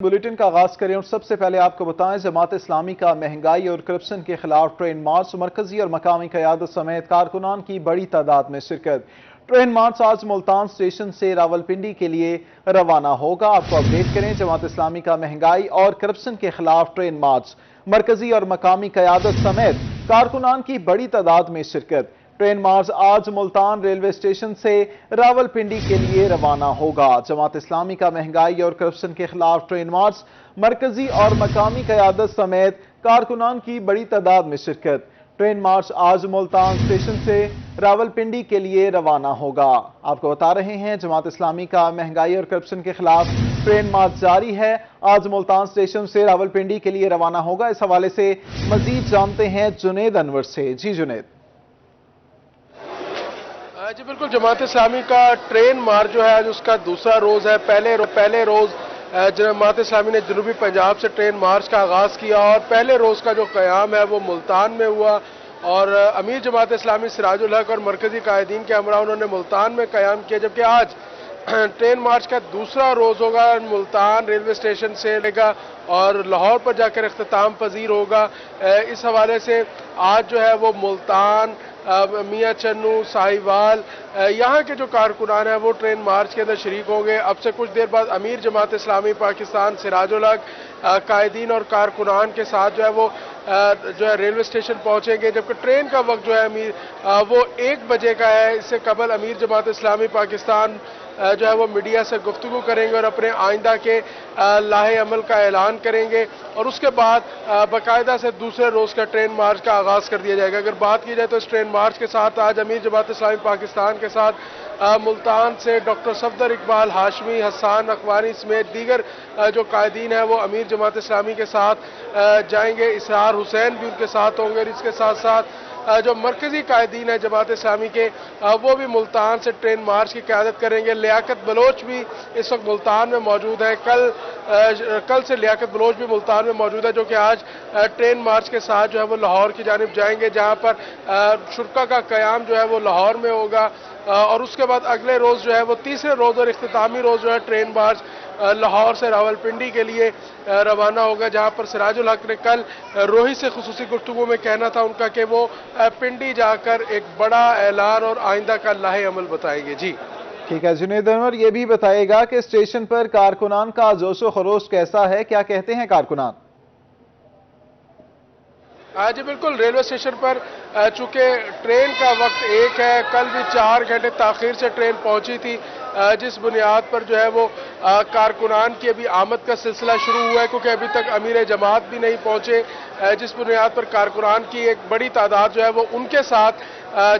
Bulletin का आगाज करें और सबसे पहले आपको बताएं जमात इस्लामी का महंगाई और करप्शन के खिलाफ ट्रेन मार्च, मरकजी और मकामी क़यादत समेत कारकुनान की बड़ी तादाद में शिरकत। ट्रेन मार्च आज मुल्तान स्टेशन से रावलपिंडी के लिए रवाना होगा। आपको अपडेट करें, जमात इस्लामी का महंगाई और करप्शन के खिलाफ ट्रेन मार्च, मरकजी और मकामी क़यादत समेत कारकुनान की बड़ी तादाद में शिरकत। ट्रेन मार्च आज मुल्तान रेलवे स्टेशन से रावलपिंडी के लिए रवाना होगा। जमात इस्लामी का महंगाई और करप्शन के खिलाफ ट्रेन मार्च, मरकजी और मकामी क़यादत समेत कारकुनान की बड़ी तादाद में शिरकत। ट्रेन मार्च आज मुल्तान स्टेशन से रावलपिंडी के लिए रवाना होगा। आपको बता रहे हैं, जमात इस्लामी का महंगाई और करप्शन के खिलाफ ट्रेन मार्च जारी है। आज मुल्तान स्टेशन से रावलपिंडी के लिए रवाना होगा। इस हवाले से मजीद जानते हैं जुनेद अनवर से। जी जुनेद। जी बिल्कुल, जमात इस्लामी का ट्रेन मार्च जो है आज उसका दूसरा रोज है। पहले रोज जमात इस्लामी ने जनूबी पंजाब से ट्रेन मार्च का आगाज किया और पहले रोज का जो क़याम है वो मुल्तान में हुआ और अमीर जमात इस्लामी सिराजुल हक और मरकजी कायदीन के हमरा उन्होंने मुल्तान में क़याम किया, जबकि आज ट्रेन मार्च का दूसरा रोज होगा। मुल्तान रेलवे स्टेशन से लेगा और लाहौर पर जाकर इख्तिताम पजीर होगा। इस हवाले से आज जो है वो मुल्तान, मियाँ चन्नू, साहिवाल, यहाँ के जो कारकुनान हैं वो ट्रेन मार्च के अंदर शरीक होंगे। अब से कुछ देर बाद अमीर जमात इस्लामी पाकिस्तान सिराजुल हक कायदीन और कारकुनान के साथ जो है वो रेलवे स्टेशन पहुंचेंगे, जबकि ट्रेन का वक्त जो है वो 1 बजे का है। इससे कबल अमीर जमात इस्लामी पाकिस्तान जो है वो मीडिया से गुफ्तगू करेंगे और अपने आइंदा के लाहे अमल का ऐलान करेंगे और उसके बाद बाकायदा से दूसरे रोज का ट्रेन मार्च का आगाज कर दिया जाएगा। अगर बात की जाए तो इस ट्रेन मार्च के साथ आज अमीर जमात इस्लामी पाकिस्तान के साथ मुल्तान से डॉक्टर सफदर इकबाल हाशमी, हसान अखबारी समेत दीगर जो कायदीन है वो अमीर जमात इस्लामी के साथ जाएंगे। इसरार हुसैन भी उनके साथ होंगे और इसके साथ साथ जो मरकजी कायदीन है जमात इस्लामी के वो भी मुल्तान से ट्रेन मार्च की क़यादत करेंगे। लियाकत बलोच भी इस वक्त मुल्तान में मौजूद है। कल से लियाकत बलोच भी मुल्तान में मौजूद है, जो कि आज ट्रेन मार्च के साथ जो है वो लाहौर की जानिब जाएंगे, जहां पर शुरा का क़याम जो है वो लाहौर में होगा और उसके बाद अगले रोज जो है वो तीसरे रोज और इख्तितामी रोज जो है ट्रेन मार्च लाहौर से रावलपिंडी के लिए रवाना होगा, जहां पर सिराजुल हक ने कल रोही से खुसूसी गुफ्तगू में कहना था उनका कि वो पिंडी जाकर एक बड़ा ऐलान और आइंदा का लाहे अमल बताएंगे। जी ठीक है जुनेद अनवर, ये भी बताएगा कि स्टेशन पर कारकुनान का जोशो खरोश कैसा है, क्या कहते हैं कारकुनान? जी बिल्कुल, रेलवे स्टेशन पर चूंकि ट्रेन का वक्त 1 है, कल भी 4 घंटे ताखीर से ट्रेन पहुंची थी, जिस बुनियाद पर जो है वो कारकुनान की अभी आमद का सिलसिला शुरू हुआ है, क्योंकि अभी तक अमीर जमात भी नहीं पहुंचे, जिस बुनियाद पर कारकुनान की एक बड़ी तादाद जो है वो उनके साथ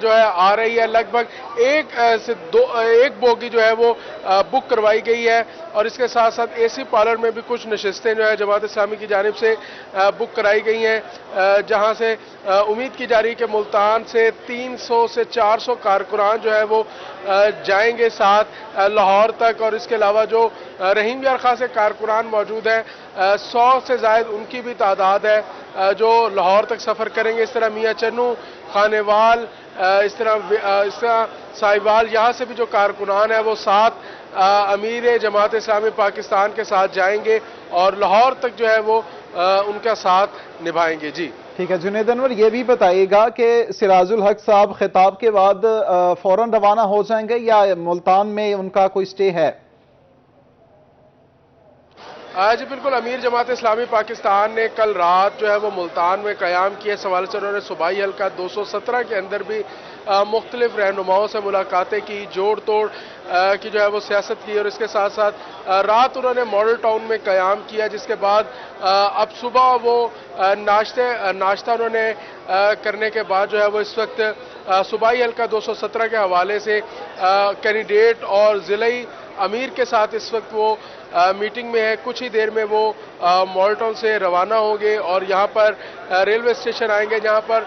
जो है आ रही है। लगभग एक बोगी जो है वो बुक करवाई गई है और इसके साथ साथ एसी पार्लर में भी कुछ नशिस्तें जो है जमात इस्लामी की जानिब से बुक कराई गई हैं, जहां से उम्मीद की जा रही है कि मुल्तान से 300 से 400 कारकुनान जो है वो जाएंगे साथ लाहौर तक और इसके अलावा जो रहीम यार खां से कारकुनान मौजूद है 100 से ज़ायद उनकी भी तादाद है जो लाहौर तक सफ़र करेंगे। इस तरह मियाँ चन्नू, खानेवाल, इस तरह साहिवाल, यहाँ से भी जो कारकुनान है वो 7 अमीर जमात इस्लामी पाकिस्तान के साथ जाएंगे और लाहौर तक जो है वो उनका साथ निभाएंगे। जी ठीक है जुनेद अनवर, ये भी बताइएगा कि सिराजुल हक साहब खिताब के बाद फौरन रवाना हो जाएंगे या मुल्तान में उनका कोई स्टे है? जी बिल्कुल, अमीर जमात इस्लामी पाकिस्तान ने कल रात जो है वो मुल्तान में क़याम किए। इस हवाले से उन्होंने सूबाई हल्का 217 के अंदर भी मुख्तलिफ रहनुमाओं से मुलाकातें की, जोड़ तोड़ की जो है वो सियासत की और इसके साथ साथ रात उन्होंने मॉडल टाउन में क़याम किया, जिसके बाद अब सुबह वो नाश्ता उन्होंने करने के बाद जो है वो इस वक्त सूबाई हल्का 217 के हवाले से कैंडिडेट और ज़िलाई अमीर के साथ इस वक्त वो मीटिंग में है। कुछ ही देर में वो मॉडल टाउन से रवाना होंगे और यहाँ पर रेलवे स्टेशन आएंगे, जहाँ पर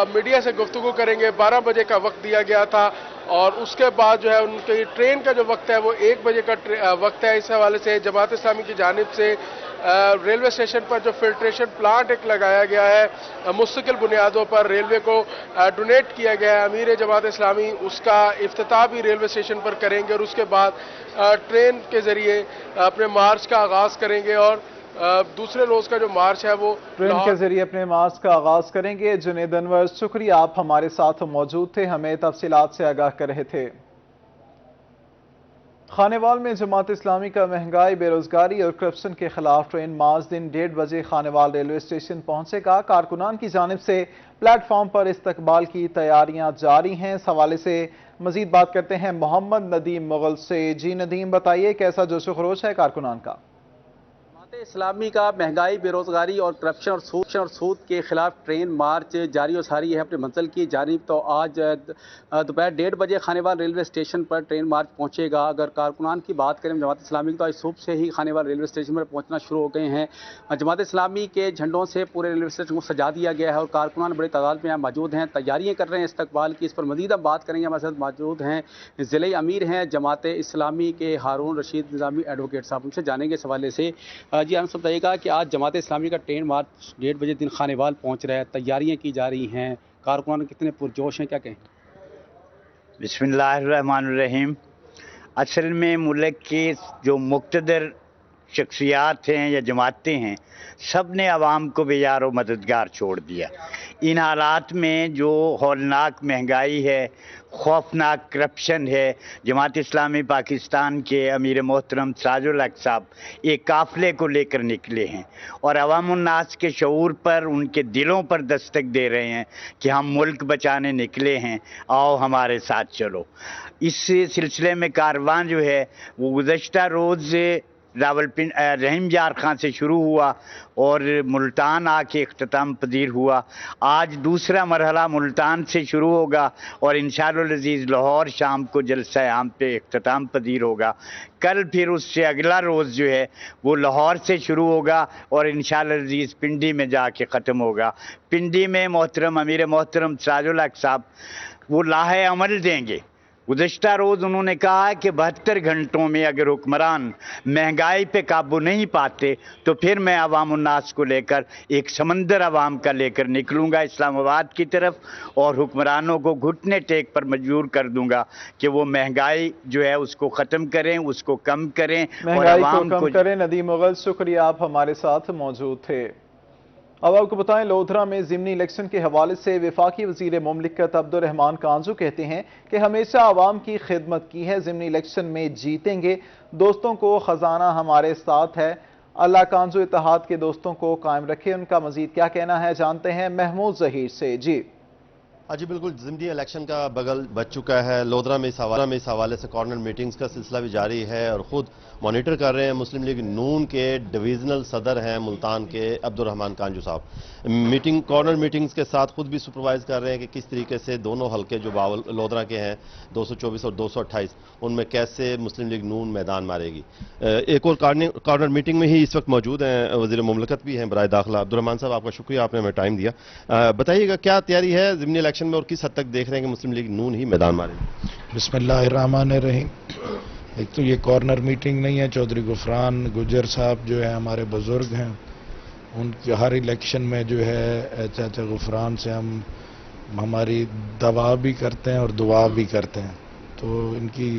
मीडिया से गुफ्तगू करेंगे। 12 बजे का वक्त दिया गया था اور اس کے بعد جو ہے ان کی ٹرین کا جو وقت ہے وہ 1 بجے کا وقت ہے. اس حوالے سے جماعت اسلامی کی جانب سے ریلوے اسٹیشن پر جو فلٹریشن پلانٹ ایک لگایا گیا ہے مستقل بنیادوں پر ریلوے کو ڈونیٹ کیا گیا ہے. امیر جماعت اسلامی اس کا افتتاح بھی ریلوے اسٹیشن پر کریں گے اور اس کے بعد ٹرین کے ذریعے اپنے مارچ کا آغاز کریں گے اور دوسرے روز کا جو مارچ ہے وہ ٹرین کے ذریعے اپنے مارچ کا آغاز کریں گے. جنید انور شکریہ، آپ ہمارے ساتھ موجود تھے، ہمیں تفصیلات سے آگاہ کر رہے تھے. خانیوال میں جماعت اسلامی کا مہنگائی، بے روزگاری اور کرپشن کے خلاف ٹرین مارچ دن 1:30 بجے خانیوال ریلوے اسٹیشن پہنچے گا. کارکنان کی جانب سے پلیٹ فارم پر استقبال کی تیاریاں جاری ہیں. اس حوالے سے مزید بات کرتے ہیں محمد ندیم مغل سے. جی ندیم، بتائیے کیسا جوش و خروش ہے کارکنان کا؟ اسلامی کا مہنگائی، بے روزگاری اور کرپشن اور سود کے خلاف ٹرین مارچ جاری و ساری ہے اپنے منزل کی جانب. تو آج دوپہر 1:30 بجے خانیوال ریلوے اسٹیشن پر ٹرین مارچ پہنچے گا. اگر کارکنان کی بات کریں جماعت اسلامی کی تو آج صبح سے ہی خانیوال ریلوے اسٹیشن پر پہنچنا شروع ہو گئے ہیں. جماعت اسلامی کے جھنڈوں سے پورے ریلوے اسٹیشن کو سجا دیا گیا ہے اور کارکنان بڑی تعداد میں موجود ہیں، تیاریاں کر رہے ہیں استقبال کی. اس پر مزید ہم بات کریں گے. ہمارے ساتھ موجود ہیں ضلعی امیر ہیں جماعت اسلامی کے ہارون رشید نظامی ایڈوکیٹ صاحب، ان سے جانیں گے اس حوالے سے. جی ہم سب بتائیے گا کہ آج جماعت اسلامی کا ٹرین مارچ 1:30 بجے دن خانیوال پہنچ رہا ہے، تیاریاں کی جا رہی ہیں، کارکنان کتنے پرجوش ہیں، کیا کہیں؟ بسم اللہ الرحمن الرحیم. اصل میں ملک کی جو مقتدر شخصیات ہیں یا جماعتیں ہیں، سب نے عوام کو بیار و مددگار چھوڑ دیا. ان حالات میں جو ہولناک مہنگائی ہے، خوفناک کرپشن ہے، جماعت اسلامی پاکستان کے امیر محترم تاج الحق صاحب ایک قافلے کو لے کر نکلے ہیں اور عوام الناس کے شعور پر، ان کے دلوں پر دستک دے رہے ہیں کہ ہم ملک بچانے نکلے ہیں، آؤ ہمارے ساتھ چلو. اس سلسلے میں کاروان جو ہے وہ گزشتہ روز رحیم یار خان سے شروع ہوا اور ملتان آ کے اختتام پذیر ہوا. آج دوسرا مرحلہ ملتان سے شروع ہوگا اور انشاءاللہ العزیز لاہور شام کو جلسہ عام پہ اختتام پذیر ہوگا. کل پھر اس سے اگلا روز جو ہے وہ لاہور سے شروع ہوگا اور انشاءاللہ العزیز پنڈی میں جا کے ختم ہوگا. پنڈی میں محترم امیر محترم تاج الحق صاحب وہ لاہے عمل دیں گے. گزشتہ روز انہوں نے کہا کہ 72 گھنٹوں میں اگر حکمران مہنگائی پہ قابو نہیں پاتے تو پھر میں عوام الناس کو لے کر ایک سمندر عوام کا لے کر نکلوں گا اسلام آباد کی طرف اور حکمرانوں کو گھٹنے ٹیک پر مجبور کر دوں گا کہ وہ مہنگائی جو ہے اس کو ختم کریں، اس کو کم کریں اور عوام کو کم کریں. ندیم مغل شکریہ، آپ ہمارے ساتھ موجود تھے. اب آپ کو بتائیں لودھرا میں ضمنی الیکشن کے حوالے سے وفاقی وزیر مملکت عبدالرحمان کانجو کہتے ہیں کہ ہمیشہ عوام کی خدمت کی ہے، ضمنی الیکشن میں جیتیں گے. دوستوں کو خزانہ ہمارے ساتھ ہے. اللہ کانجو اتحاد کے دوستوں کو قائم رکھے. ان کا مزید کیا کہنا ہے جانتے ہیں محمود ظہیر سے. جی جی بالکل، ضمنی الیکشن کا بغل بچ چکا ہے. لودھرا میں اس حوالے سے کارنر میٹنگز کا سلسلہ بھی جاری ہے اور خود مانیٹر کر رہے ہیں مسلم لیگ نون کے ڈویژنل صدر ہیں ملتان کے عبدالرحمان کانجو صاحب. کارنر میٹنگز کے ساتھ خود بھی سپروائز کر رہے ہیں کہ کس طریقے سے دونوں حلقے جو لودھرا کے ہیں 224 اور 228 ان میں کیسے مسلم لیگ نون میدان مارے گی. ایک اور کارنر میٹنگ میں ہی اس وقت موجود ہیں وزیر مملکت بھی ہیں برائے داخلہ. عبدالرحمان صاحب آپ کا شکریہ، آپ نے ہمیں ٹائم دیا. بتائیے گا کیا تیاری ہے ضمنی الیکشن میں اور کس حد تک دیکھ رہے ہیں کہ مسلم لیگ نون ہی میدان مارے گی؟ بسم اللہ الرحمن الرحیم. ایک تو یہ کارنر میٹنگ نہیں ہے. چودھری غفران گجر صاحب جو ہے ہمارے بزرگ ہیں، ان کے ہر الیکشن میں جو ہے چاچا غفران سے ہماری دعا بھی کرتے ہیں اور دعا بھی کرتے ہیں. تو ان کی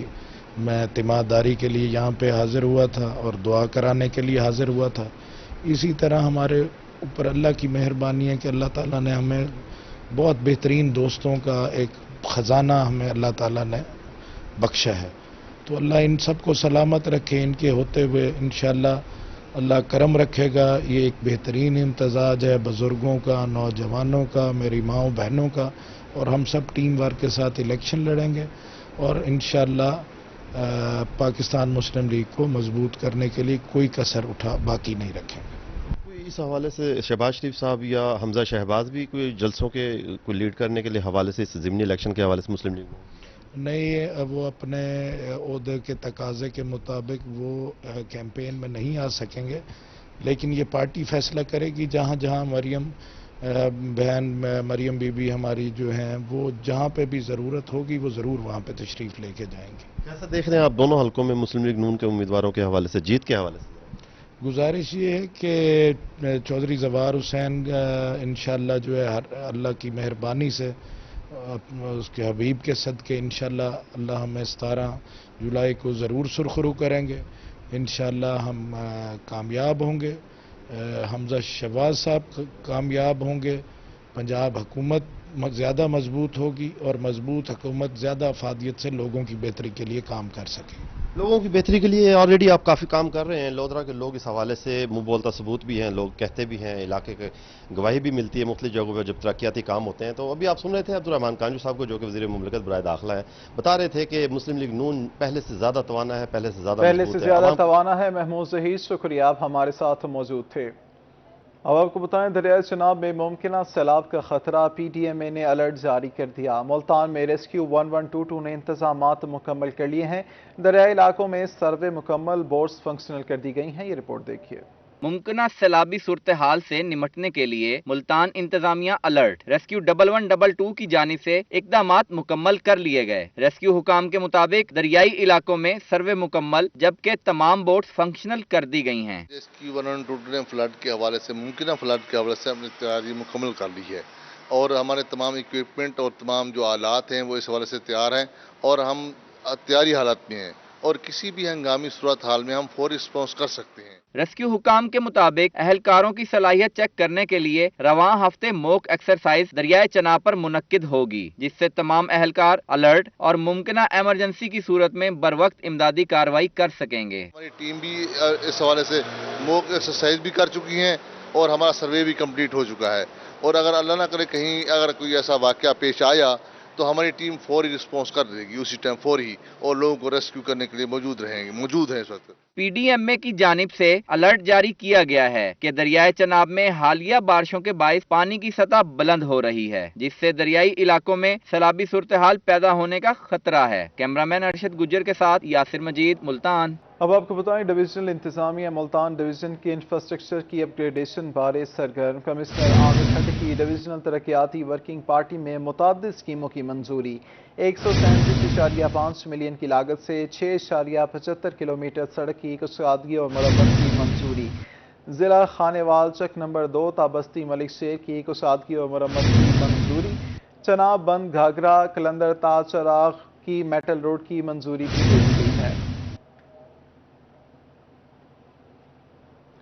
میں اعتماد داری کے لیے یہاں پہ حاضر ہوا تھا اور دعا کرانے کے لیے حاضر ہوا تھا. اسی طرح ہمارے اوپر اللہ کی مہربانی ہے کہ اللہ تعالیٰ نے ہمیں بہت بہترین دوستوں کا ایک خزانہ ہمیں اللہ تعالیٰ نے بخشا ہے. تو اللہ ان سب کو سلامت رکھے. ان کے ہوتے ہوئے انشاءاللہ اللہ کرم رکھے گا. یہ ایک بہترین امتزاج ہے بزرگوں کا، نوجوانوں کا، میری ماؤں بہنوں کا، اور ہم سب ٹیم ورک کے ساتھ الیکشن لڑیں گے اور انشاءاللہ پاکستان مسلم لیگ کو مضبوط کرنے کے لیے کوئی کسر باقی نہیں رکھیں گے. اس حوالے سے شہباز شریف صاحب یا حمزہ شہباز بھی کوئی جلسوں کے کوئی لیڈ کرنے کے لیے حوالے سے اس ضمنی الیکشن کے حوالے سے مسلم لیگ نہیں، وہ اپنے عہدے کے تقاضے کے مطابق وہ کیمپین میں نہیں آ سکیں گے، لیکن یہ پارٹی فیصلہ کرے گی. جہاں جہاں مریم बहन मरियम बीबी हमारी जो हैं वो जहाँ पे भी ज़रूरत होगी वो ज़रूर वहाँ पे तशरीफ़ लेके जाएंगे। कैसा देख रहे हैं आप दोनों हलकों में मुस्लिम लीग नून के उम्मीदवारों के हवाले से, जीत के हवाले से? गुजारिश ये है कि चौधरी ज़फ़ार हुसैन इंशाअल्लाह जो है अल्लाह की मेहरबानी से उसके हबीब के सदके इंशाअल्लाह अल्लाह हमें 17 जुलाई को ज़रूर सुरखरू करेंगे। इंशाअल्लाह हम कामयाब होंगे, हमजा शहबाज साहब कामयाब होंगे, पंजाब हुकूमत ज़्यादा मजबूत होगी और मजबूत हुकूमत ज़्यादा अफादियत से लोगों की बेहतरी के लिए काम कर सके। लोगों की बेहतरी के लिए ऑलरेडी आप काफ़ी काम कर रहे हैं। लोधरा के लोग इस हवाले से मुंह बोलता सबूत भी हैं, लोग कहते भी हैं, इलाके के गवाही भी मिलती है मुख्तलिफ जगहों पर जब तरक्याती काम होते हैं। तो अभी आप सुन रहे थे अब्दुर्रहमान कांजू साहब को, जो कि वज़ीर मुमलिकत बराए दाखिला है, बता रहे थे कि मुस्लिम लीग नून पहले से ज़्यादा तवाना है, पहले से ज़्यादा तवाना है। महमूद ज़हीर, शुक्रिया, आप हमारे साथ मौजूद थे। अब आपको बताएं, दरियाए चनाब में मुमकिन सैलाब का खतरा, PDMA ने अलर्ट जारी कर दिया। मुल्तान में रेस्क्यू 1122 ने इंतजामात मुकम्मल कर लिए हैं। दरियाई इलाकों में सर्वे मुकम्मल, बोट्स फंक्शनल कर दी गई हैं। ये रिपोर्ट देखिए। मुमकिन सैलाबी सूरत हाल से निमटने के लिए मुल्तान इंतजामिया अलर्ट। रेस्क्यू 1122 की जानिब से इकदामात मुकम्मल कर लिए गए। रेस्क्यू हुकाम के मुताबिक दरियाई इलाकों में सर्वे मुकम्मल, जबकि तमाम बोट्स फंक्शनल कर दी गई हैं। रेस्क्यू 1122 ने फ्लड के हवाले से, मुमकिन फ्लड के हवाले से अपनी तैयारी मुकम्मल कर ली है और हमारे तमाम इक्विपमेंट और तमाम जो आलात हैं वो इस हवाले से तैयार हैं और हम तैयारी हालत में हैं और किसी भी हंगामी सूरत हाल में हम फौरी रिस्पॉन्स कर सकते हैं। रेस्क्यू हुकाम के मुताबिक अहलकारों की सलाहियत चेक करने के लिए रवां हफ्ते मॉक एक्सरसाइज दरियाए चनाब पर मुनक्किद होगी, जिससे तमाम अहलकार अलर्ट और मुमकिन एमरजेंसी की सूरत में बर वक्त इमदादी कार्रवाई कर सकेंगे। हमारी टीम भी इस हवाले से मॉक एक्सरसाइज भी कर चुकी है और हमारा सर्वे भी कंप्लीट हो चुका है और अगर अल्लाह ना करे कहीं अगर कोई ऐसा वाकया पेश आया तो हमारी टीम फौरी रिस्पॉन्स कर देगी उसी टाइम फौरी, और लोगों को रेस्क्यू करने के लिए मौजूद हैं इस वक्त। PDMA की जानिब से अलर्ट जारी किया गया है कि दरियाए चनाब में हालिया बारिशों के बाइस पानी की सतह बुलंद हो रही है, जिससे दरियाई इलाकों में सैलाबी सूरत हाल पैदा होने का खतरा है। कैमरामैन अरशद गुज्जर के साथ यासिर मजीद, मुल्तान। अब आपको बताएं, डिविजनल इंतजामिया मुल्तान डिवीजन के इंफ्रास्ट्रक्चर की अपग्रेडेशन बारे सरगर्म। कमिश्नर आमिर खट्ट की डिविजनल तरक्याती वर्किंग पार्टी में मुताद्दिद स्कीमों की मंजूरी। 137.5 मिलियन की लागत से 6.75 किलोमीटर सड़क की कुशादगी और मरम्मत की मंजूरी। जिला खानेवाल चक नंबर 2 ताबस्ती मलिक शेर की कुशादगी और मरम्मत की मंजूरी। चनाब बंद घाघरा कलंदर ताज चराग की मेटल रोड की मंजूरी भी दे दी गई है।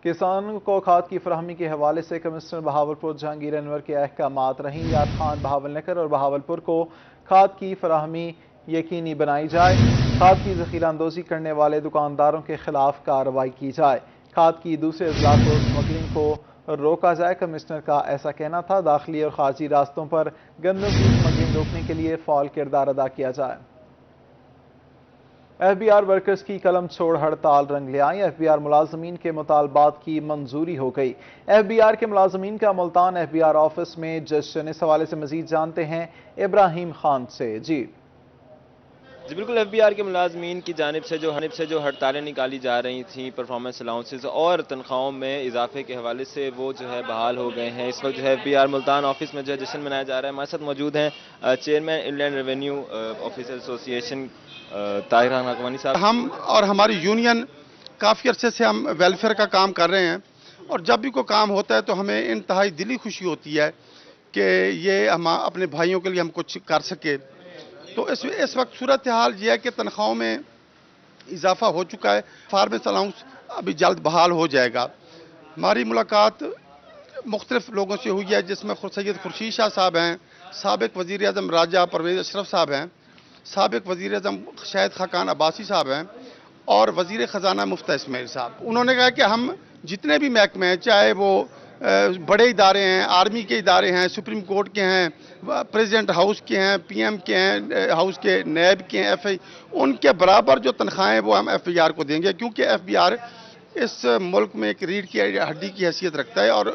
किसानों को खाद की फराहमी के हवाले से कमिश्नर बहावलपुर जहांगीर अनवर के अहकामात। रहीम यार खान बहावल नगर और बहावलपुर को खाद की फराहमी यकीनी बनाई जाए। खाद की ज़ख़ीरा अंदोज़ी करने वाले दुकानदारों के खिलाफ कार्रवाई की जाए। खाद की दूसरे अजला को स्मगलिंग को रोका जाए, कमिश्नर का ऐसा कहना था। दाखिली और खारजी रास्तों पर गंदम की स्मगलिंग रोकने के लिए फ़ाल किरदार अदा किया जाए। FBR वर्कर्स की कलम छोड़ हड़ताल रंग ले आई। FBR मुलाजमीन के मुतालबात की मंजूरी हो गई। FBR के मुलाजमीन का मुल्तान FBR ऑफिस में जश्न। इस हवाले से मजीद जानते हैं इब्राहिम खान से। जी बिल्कुल, FBR के मुलाजमीन की जानिब से जो हड़तालें निकाली जा रही थी परफॉर्मेंस अलाउंसेस और तनख्वाहों में इजाफे के हवाले से, वो जो है बहाल हो गए हैं। इस वक्त जो है FBR मुल्तान ऑफिस में जो जश्न मनाया जा रहा है। हमारे साथ मौजूद हैं chairman inland revenue officer association Tahir Khan Hakmani Sahab. हम और हमारी यूनियन काफ़ी अरसे से हम वेलफेयर का काम कर रहे हैं और जब भी कोई काम होता है तो हमें इंतहाई दिली खुशी होती है कि ये हम अपने भाइयों के लिए हम कुछ कर सके। तो इस वक्त सूरत हाल ये है कि तनख्वाहों में इजाफा हो चुका है। फार्मेस अलाउंस अभी जल्द बहाल हो जाएगा। हमारी मुलाकात मुख्तलिफ लोगों से हुई है, जिसमें सैयद खुर्शीद शाह साहब हैं, साबिक वज़ीर आज़म राजा परवेज़ अशरफ साहब हैं, साबिक वज़ीर आज़म शाहिद खाकान अब्बासी साहब हैं और वज़ीर ख़जाना मुफ्ता इस्माइल साहब। उन्होंने कहा कि हम जितने भी महकमे हैं, चाहे वो बड़े इदारे हैं, आर्मी के इदारे हैं, सुप्रीम कोर्ट के हैं, प्रेसिडेंट हाउस के हैं, PM के हैं, हाउस के नैब के हैं, FI, उनके बराबर जो तनख्वाहें वो हम FBR को देंगे, क्योंकि FBR इस मुल्क में एक रीढ़ की हड्डी की हैसियत रखता है और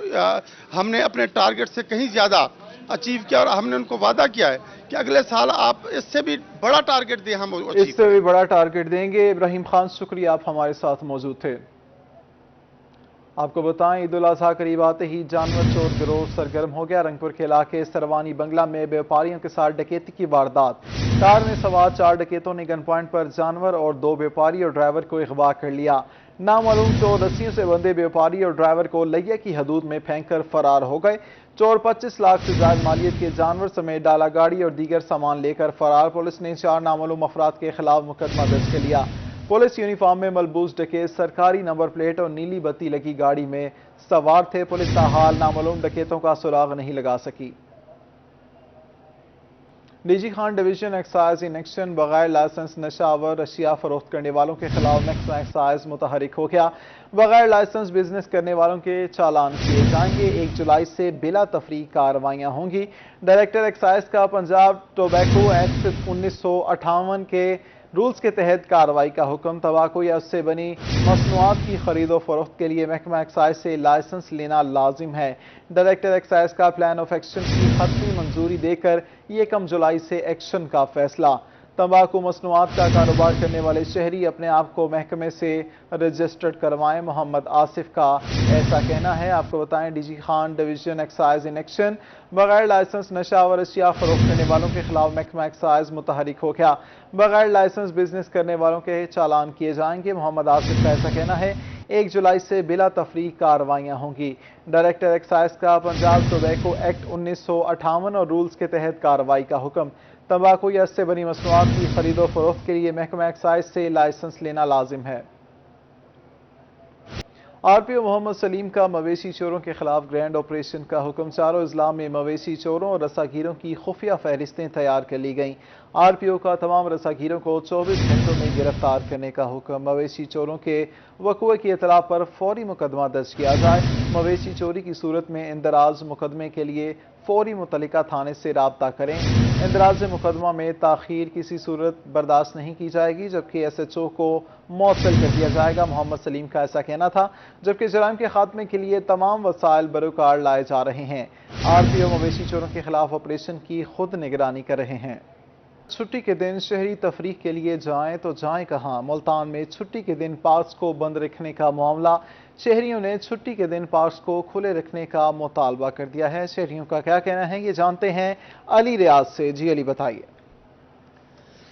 हमने अपने टारगेट से कहीं ज़्यादा अचीव किया और हमने उनको वादा किया है कि अगले साल आप इससे भी बड़ा टारगेट दें, हम इससे भी बड़ा टारगेट देंगे। इब्राहिम खान, शुक्रिया, आप हमारे साथ मौजूद थे। آپ کو بتائیں ईद उल अजहा करीब आते ही जानवर चोर गिरोह सरगर्म हो गया। रंगपुर के इलाके सरवानी बंगला में व्यापारियों के साथ डकैती की वारदात। कार में सवार 4 डकैतों ने गन पॉइंट पर जानवर और 2 व्यापारी और ड्राइवर को अगवा कर लिया। नामालूम चोर रस्सियों से बंधे व्यापारी और ड्राइवर को लैया की हदूद में फेंक कर फरार हो गए। चोर 25 लाख से ज्यादा मालियत के जानवर समेत डाला गाड़ी और दीगर सामान लेकर फरार। पुलिस ने 4 नामालूम अफराद के खिलाफ मुकदमा दर्ज कर लिया। पुलिस यूनिफॉर्म में मलबूस डकैत सरकारी नंबर प्लेट और नीली बत्ती लगी गाड़ी में सवार थे। पुलिस ताहाल नामालूम डकैतों का सुराग नहीं लगा सकी। DG Khan division excise in action बगैर लाइसेंस नशावर अशिया फरोख्त करने वालों के खिलाफ महकमा एक्साइज मुतहरिक हो गया। बगैर लाइसेंस बिजनेस करने वालों के चालान किए जाएंगे। 1 जुलाई से बिला तफरीक कार्रवाइयां होंगी। डायरेक्टर एक्साइज का पंजाब टोबैको एक्ट 1958 के रूल्स के तहत कार्रवाई का हुक्म। तंबाकू या उससे बनी मसनूआत की खरीदो फरोख्त के लिए महकमा एक्साइज से लाइसेंस लेना लाजिम है। डायरेक्टर एक्साइज का प्लान ऑफ एक्शन की हतमी मंजूरी देकर 1 जुलाई से एक्शन का फैसला। तंबाकू मसनूआत का कारोबार करने वाले शहरी अपने आप को महकमे से रजिस्टर्ड करवाएं। मोहम्मद आसिफ का ऐसा कहना है। आपको बताएं DG Khan division excise in action बगैर लाइसेंस नशा और अशिया फरोख्त करने वालों के खिलाफ महकमा एक्साइज मुतहरिक हो गया। बगैर लाइसेंस बिजनेस करने वालों के चालान किए जाएंगे। मोहम्मद आसिफ का ऐसा कहना है। 1 जुलाई से बिला तफरीक कार्रवाइयां होंगी। डायरेक्टर एक्साइज का पंजाब टोबैको एक्ट 1958 और रूल्स के तहत कार्रवाई का हुक्म। तंबाकू या इससे बनी मसनूआत की खरीदो फरोख्त के लिए महकमा एक्साइज से लाइसेंस लेना लाजिम है। आरपीओ मोहम्मद सलीम का मवेशी चोरों के खिलाफ ग्रैंड ऑपरेशन का हुक्म। चारों अजला में मवेशी चोरों और रसागीरों की खुफिया फहरिस्तें तैयार कर ली गईं। आरपीओ का तमाम रसागीरों को 24 घंटों में गिरफ्तार करने का हुक्म। मवेशी चोरों के वक़ुए की इतला पर फौरी मुकदमा दर्ज किया जाए। मवेशी चोरी की सूरत में इंदराज मुकदमे के लिए फौरी मुतल्लिका थाने से राब्ता करें। इंदराज मुकदमा में ताखीर किसी सूरत बर्दाश्त नहीं की जाएगी, जबकि SHO को मौसल कर दिया जाएगा। मोहम्मद सलीम का ऐसा कहना था, जबकि जराइम के खात्मे के लिए तमाम वसाइल बरोकार लाए जा रहे हैं। आरपीओ मवेशी चोरों के खिलाफ ऑपरेशन की खुद निगरानी कर रहे हैं। छुट्टी के दिन शहरी तफरीक के लिए जाएं तो जाएं कहां। मुल्तान में छुट्टी के दिन पार्क्स को बंद रखने का मामला। शहरियों ने छुट्टी के दिन पार्क्स को खुले रखने का मुतालबा कर दिया है। शहरियों का क्या कहना है, ये जानते हैं अली रियाज से। जी अली बताइए।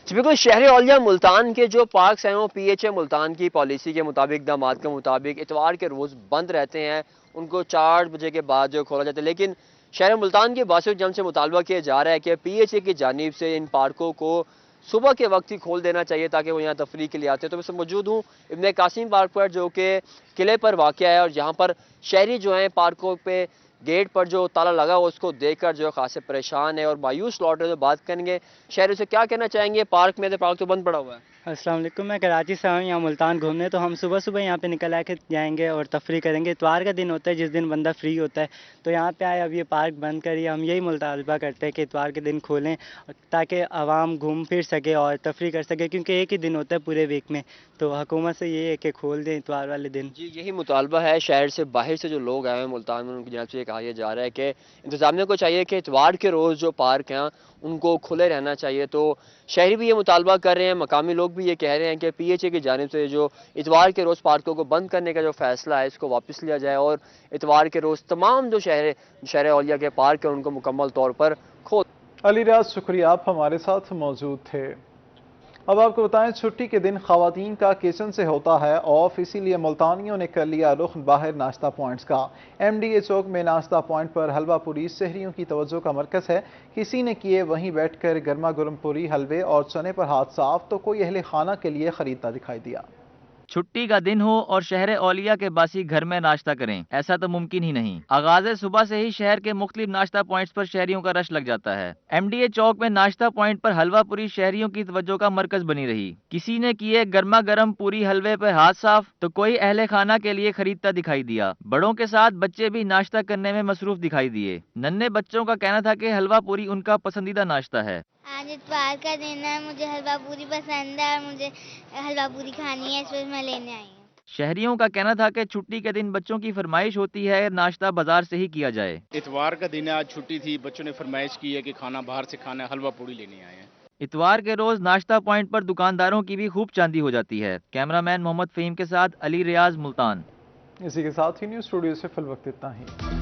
बिल्कुल, शहर औलिया मुल्तान के जो पार्क्स हैं वो PHA मुल्तान की पॉलिसी के मुताबिक, दामाद के मुताबिक इतवार के रोज़ बंद रहते हैं। उनको 4 बजे के बाद जो खोला जाता है, लेकिन शहर मुल्तान के बासियों जम से मुतालबा किया जा रहा है कि PHA की जानिब से इन पार्कों को सुबह के वक्त ही खोल देना चाहिए ताकि वो यहाँ तफरीक के लिए आते हैं। तो मैं मौजूद हूँ इब्न कासिम पार्क पर, जो कि किले पर वाक़या है, और यहाँ पर शहरी जो हैं पार्कों पे गेट पर जो ताला लगा हो उसको देखकर जो खासे परेशान है और मायूस लौट रहे। तो बात करेंगे शहरों से क्या कहना चाहेंगे। पार्क में तो पार्क तो बंद पड़ा हुआ है। अस्सलाम वालेकुम, मैं कराची से हूँ यहाँ मुल्तान घूमने। तो हम सुबह सुबह यहाँ पे निकल आके जाएंगे और तफरी करेंगे। इतवार का दिन होता है जिस दिन बंदा फ्री होता है, तो यहाँ पे आए। अब ये पार्क बंद करिए, हम यही मुतालबा करते हैं कि इतवार के दिन खोलें ताकि आवाम घूम फिर सके और तफरी कर सके, क्योंकि एक ही दिन होता है पूरे वीक में। तो हुकूमत से ये है कि खोल दें इतवार वाले दिन। जी, यही मुतालबा है। शहर से बाहर से जो लोग आए हैं मुल्तान में, उनकी जानिब से कहा जा रहा है कि इंतजामिया को चाहिए कि इतवार के रोज़ जो पार्क हैं उनको खुले रहना चाहिए। तो शहरी भी ये मुतालबा कर रहे हैं, मकामी लोग भी ये कह रहे हैं कि PHA की जानिब से जो इतवार के रोज़ पार्कों को बंद करने का जो फैसला है इसको वापस लिया जाए और इतवार के रोज़ तमाम जो शहर औलिया के पार्क हैं उनको मुकम्मल तौर पर खोल। अली रियाज, शुक्रिया, आप हमारे साथ मौजूद थे। अब आपको बताएं, छुट्टी के दिन खवातीन का किचन से होता है ऑफ, इसीलिए मुल्तानियों ने कर लिया रुख बाहर नाश्ता पॉइंट्स का। MDA चौक में नाश्ता पॉइंट पर हलवा पूरी शहरियों की तवज्जो का मरकज़ है। किसी ने किए वहीं बैठकर गर्मा गर्म पूरी, हलवे और चने पर हाथ साफ, तो कोई अहले खाना के लिए खरीदता दिखाई दिया। छुट्टी का दिन हो और शहर औलिया के बासी घर में नाश्ता करें, ऐसा तो मुमकिन ही नहीं। आगाज़ सुबह से ही शहर के मुख्तलिफ नाश्ता पॉइंट्स पर शहरियों का रश लग जाता है। MDA चौक में नाश्ता पॉइंट पर हलवा पूरी शहरियों की तवज्जो का मरकज बनी रही। किसी ने किए गर्मा गर्म पूरी, हलवे पर हाथ साफ, तो कोई अहले खाना के लिए खरीदता दिखाई दिया। बड़ों के साथ बच्चे भी नाश्ता करने में मसरूफ दिखाई दिए। नन्हे बच्चों का कहना था कि हलवा पूरी उनका पसंदीदा नाश्ता है। आज इतवार का दिन है, मुझे हलवा पूरी पसंद है और मुझे हलवा पूरी खानी है, इसलिए मैं लेने आई हूँ। शहरियों का कहना था कि छुट्टी के दिन बच्चों की फरमाइश होती है नाश्ता बाजार से ही किया जाए। इतवार का दिन है, आज छुट्टी थी, बच्चों ने फरमाइश की है कि खाना बाहर से खाना है, हलवा पूरी लेने आए हैं। इतवार के रोज नाश्ता पॉइंट पर दुकानदारों की भी खूब चांदी हो जाती है। कैमरामैन मोहम्मद फहीम के साथ अली रियाज, मुल्तान। इसी के साथ ही न्यूज़ स्टूडियो से फिल वक्त इतना ही।